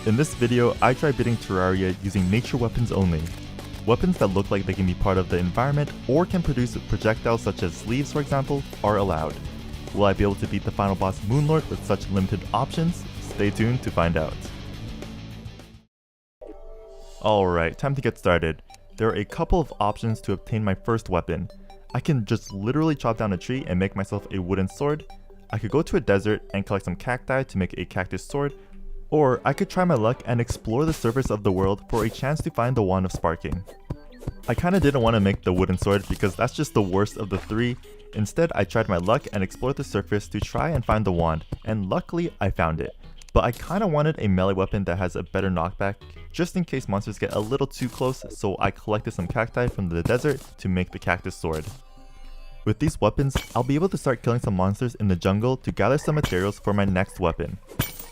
In this video, I try beating Terraria using nature weapons only. Weapons that look like they can be part of the environment or can produce projectiles such as leaves for example, are allowed. Will I be able to beat the final boss Moonlord with such limited options? Stay tuned to find out. Alright, time to get started. There are a couple of options to obtain my first weapon. I can just literally chop down a tree and make myself a wooden sword. I could go to a desert and collect some cacti to make a cactus sword. Or I could try my luck and explore the surface of the world for a chance to find the Wand of Sparking. I kinda didn't want to make the wooden sword because that's just the worst of the three. Instead, I tried my luck and explored the surface to try and find the wand, and luckily I found it. But I kinda wanted a melee weapon that has a better knockback, just in case monsters get a little too close, so I collected some cacti from the desert to make the cactus sword. With these weapons, I'll be able to start killing some monsters in the jungle to gather some materials for my next weapon.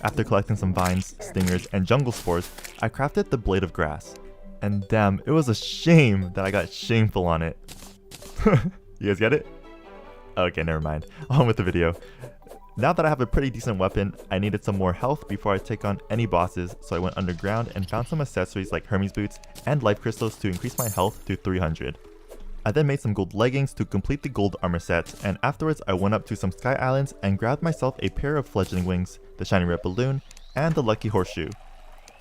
After collecting some vines, stingers, and jungle spores, I crafted the Blade of Grass. And damn, it was a shame that I got shameful on it. You guys get it? Okay, never mind. On with the video. Now that I have a pretty decent weapon, I needed some more health before I take on any bosses, so I went underground and found some accessories like Hermes boots and life crystals to increase my health to 300. I then made some gold leggings to complete the gold armor set, and afterwards I went up to some sky islands and grabbed myself a pair of fledgling wings, the shiny red balloon, and the lucky horseshoe.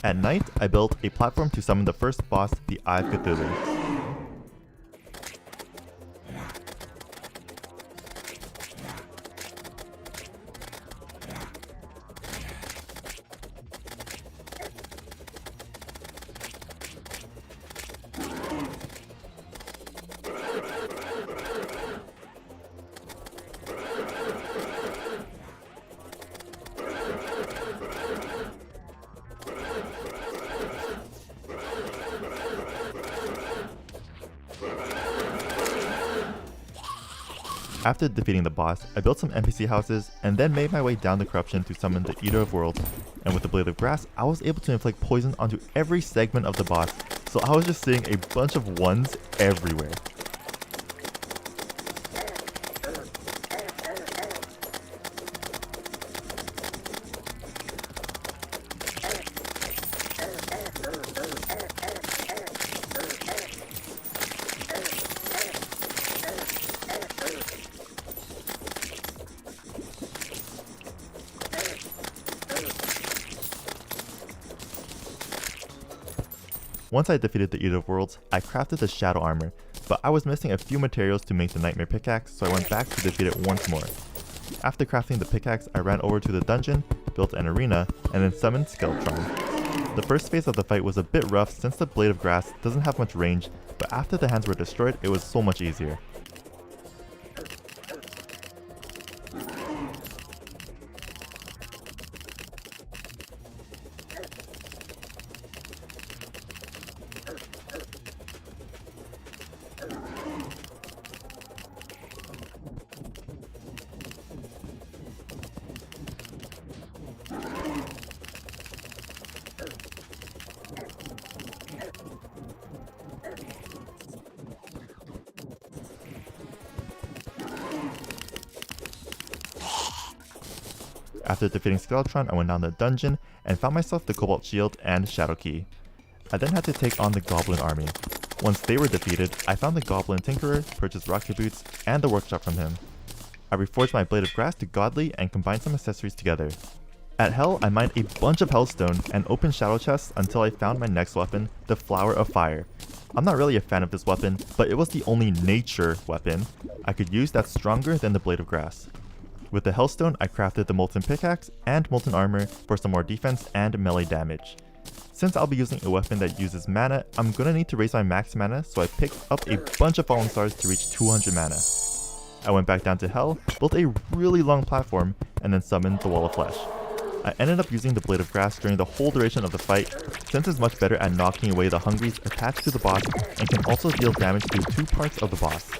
At night, I built a platform to summon the first boss, the Eye of Cthulhu. After defeating the boss, I built some NPC houses and then made my way down the corruption to summon the Eater of Worlds, and with the Blade of Grass, I was able to inflict poison onto every segment of the boss, so I was just seeing a bunch of ones everywhere. Once I defeated the Eater of Worlds, I crafted the Shadow Armor, but I was missing a few materials to make the Nightmare Pickaxe, so I went back to defeat it once more. After crafting the pickaxe, I ran over to the dungeon, built an arena, and then summoned Skeletron. The first phase of the fight was a bit rough since the Blade of Grass doesn't have much range, but after the hands were destroyed, it was so much easier. After defeating Skeletron, I went down the dungeon and found myself the Cobalt Shield and Shadow Key. I then had to take on the Goblin Army. Once they were defeated, I found the Goblin Tinkerer, purchased Rocket Boots, and the workshop from him. I reforged my Blade of Grass to Godly and combined some accessories together. At Hell, I mined a bunch of Hellstone and opened shadow chests until I found my next weapon, the Flower of Fire. I'm not really a fan of this weapon, but it was the only nature weapon I could use that's stronger than the Blade of Grass. With the Hellstone, I crafted the Molten Pickaxe and Molten Armor for some more defense and melee damage. Since I'll be using a weapon that uses mana, I'm gonna need to raise my max mana, so I picked up a bunch of Falling Stars to reach 200 mana. I went back down to Hell, built a really long platform, and then summoned the Wall of Flesh. I ended up using the Blade of Grass during the whole duration of the fight, since it's much better at knocking away the hungries attached to the boss and can also deal damage to 2 parts of the boss.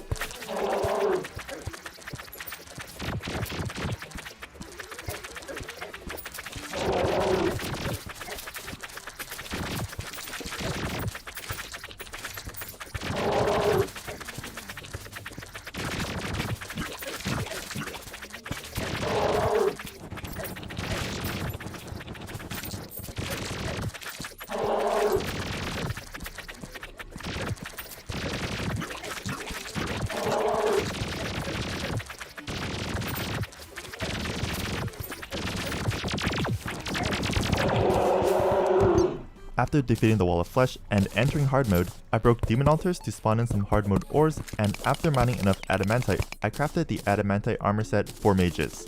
After defeating the wall of flesh and entering hard mode, I broke demon altars to spawn in some hard mode ores, and after mining enough adamantite, I crafted the adamantite armor set for mages.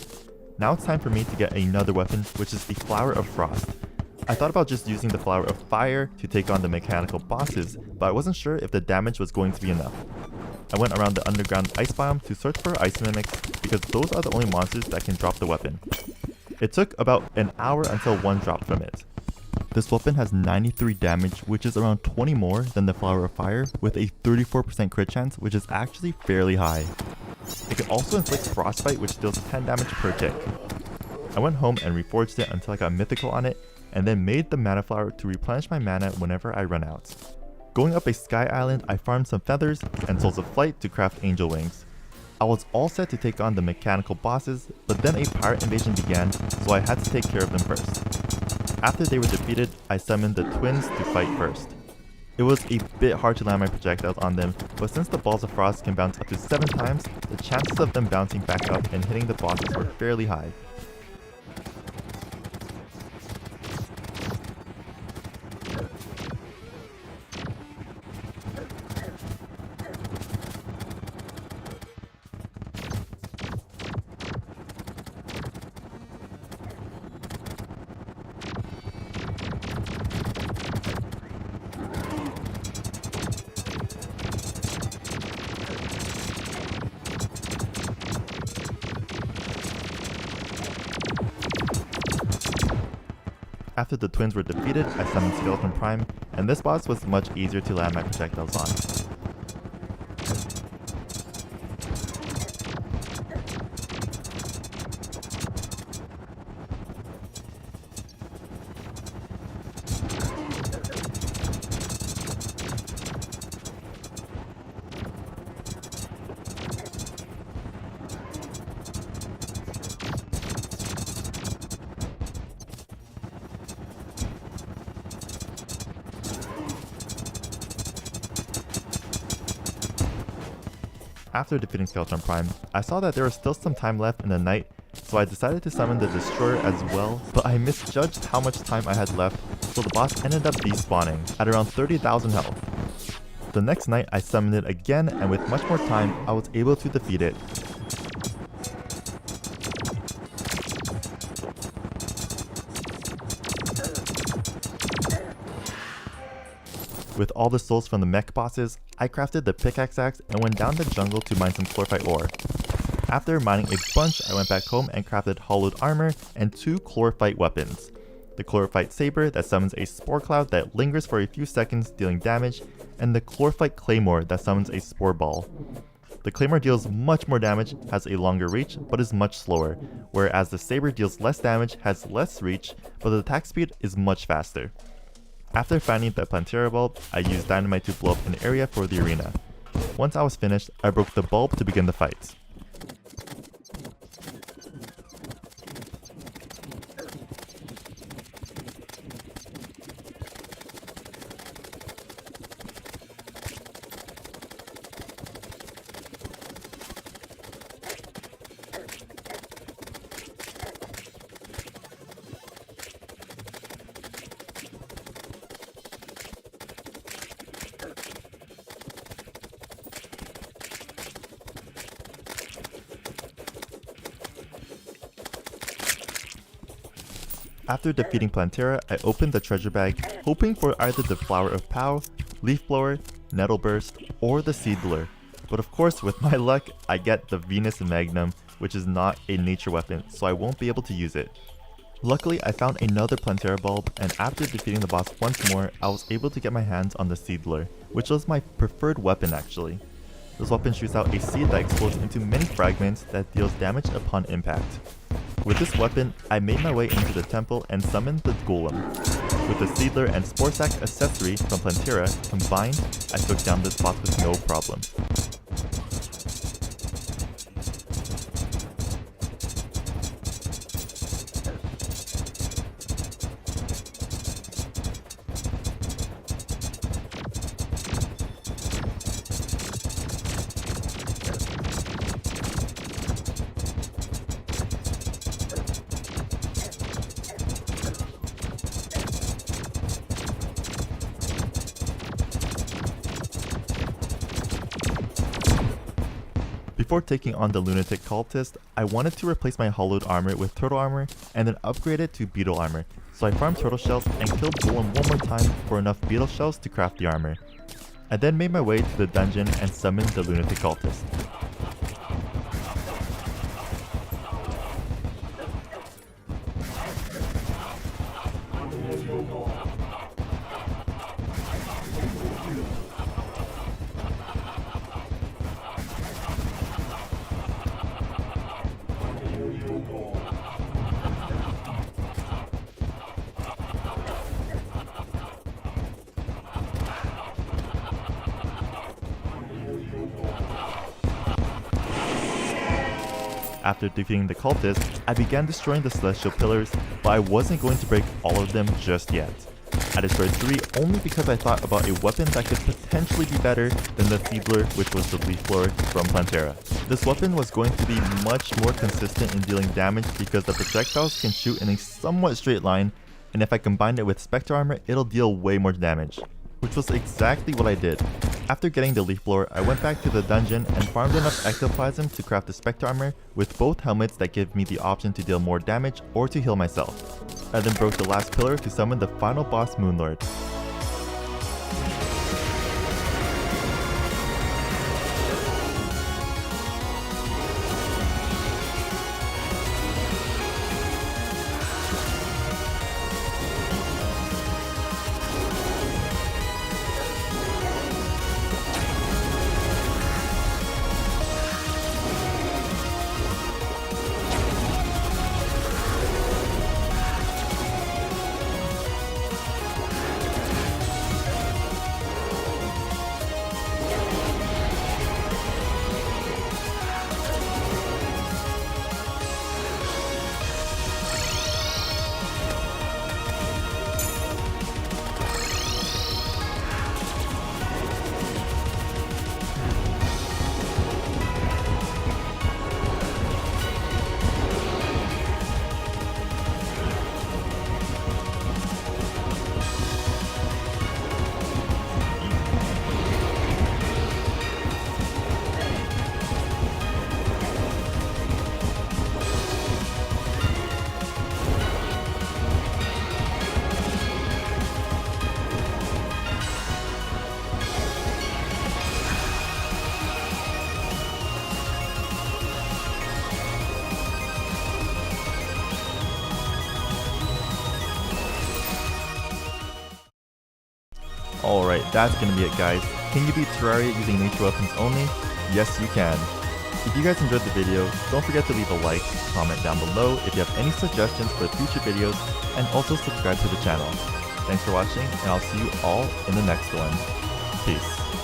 Now it's time for me to get another weapon, which is the Flower of Frost. I thought about just using the Flower of Fire to take on the mechanical bosses, but I wasn't sure if the damage was going to be enough. I went around the underground ice biome to search for ice mimics, because those are the only monsters that can drop the weapon. It took about an hour until one dropped from it. This weapon has 93 damage, which is around 20 more than the Flower of Fire, with a 34% crit chance, which is actually fairly high. It can also inflict frostbite, which deals 10 damage per tick. I went home and reforged it until I got mythical on it, and then made the mana flower to replenish my mana whenever I run out. Going up a sky island, I farmed some feathers and souls of flight to craft angel wings. I was all set to take on the mechanical bosses, but then a pirate invasion began, so I had to take care of them first. After they were defeated, I summoned the twins to fight first. It was a bit hard to land my projectiles on them, but since the balls of frost can bounce up to 7 times, the chances of them bouncing back up and hitting the bosses were fairly high. After the twins were defeated, I summoned Skeleton Prime, and this boss was much easier to land my projectiles on. After defeating Skeleton Prime, I saw that there was still some time left in the night, so I decided to summon the Destroyer as well, but I misjudged how much time I had left, so the boss ended up despawning at around 30,000 health. The next night I summoned it again, and with much more time, I was able to defeat it. With all the souls from the mech bosses, I crafted the pickaxe axe and went down the jungle to mine some chlorophyte ore. After mining a bunch, I went back home and crafted hollowed armor and 2 chlorophyte weapons. The chlorophyte saber that summons a spore cloud that lingers for a few seconds dealing damage, and the chlorophyte claymore that summons a spore ball. The claymore deals much more damage, has a longer reach, but is much slower, whereas the saber deals less damage, has less reach, but the attack speed is much faster. After finding the Plantera bulb, I used dynamite to blow up an area for the arena. Once I was finished, I broke the bulb to begin the fight. After defeating Plantera, I opened the treasure bag, hoping for either the Flower of Pow, Leaf Blower, Nettle Burst, or the Seedler. But of course, with my luck, I get the Venus Magnum, which is not a nature weapon, so I won't be able to use it. Luckily, I found another Plantera bulb, and after defeating the boss once more, I was able to get my hands on the Seedler, which was my preferred weapon actually. This weapon shoots out a seed that explodes into many fragments that deals damage upon impact. With this weapon, I made my way into the temple and summoned the golem. With the Seedler and Spore Sack accessory from Plantera combined, I took down this boss with no problem. Before taking on the lunatic cultist, I wanted to replace my hollowed armor with turtle armor and then upgrade it to beetle armor, so I farmed turtle shells and killed Golem one more time for enough beetle shells to craft the armor. I then made my way to the dungeon and summoned the lunatic cultist. After defeating the cultists, I began destroying the celestial pillars, but I wasn't going to break all of them just yet. I destroyed 3 only because I thought about a weapon that could potentially be better than the Feebler, which was the leaf blower from Plantera. This weapon was going to be much more consistent in dealing damage because the projectiles can shoot in a somewhat straight line, and if I combined it with Spectre armor, it'll deal way more damage, which was exactly what I did. After getting the leaf blower, I went back to the dungeon and farmed enough ectoplasm to craft the Spectre armor with both helmets that give me the option to deal more damage or to heal myself. I then broke the last pillar to summon the final boss, Moonlord. Alright, that's gonna be it guys. Can you beat Terraria using nature weapons only? Yes you can. If you guys enjoyed the video, don't forget to leave a like, comment down below if you have any suggestions for future videos, and also subscribe to the channel. Thanks for watching, and I'll see you all in the next one. Peace.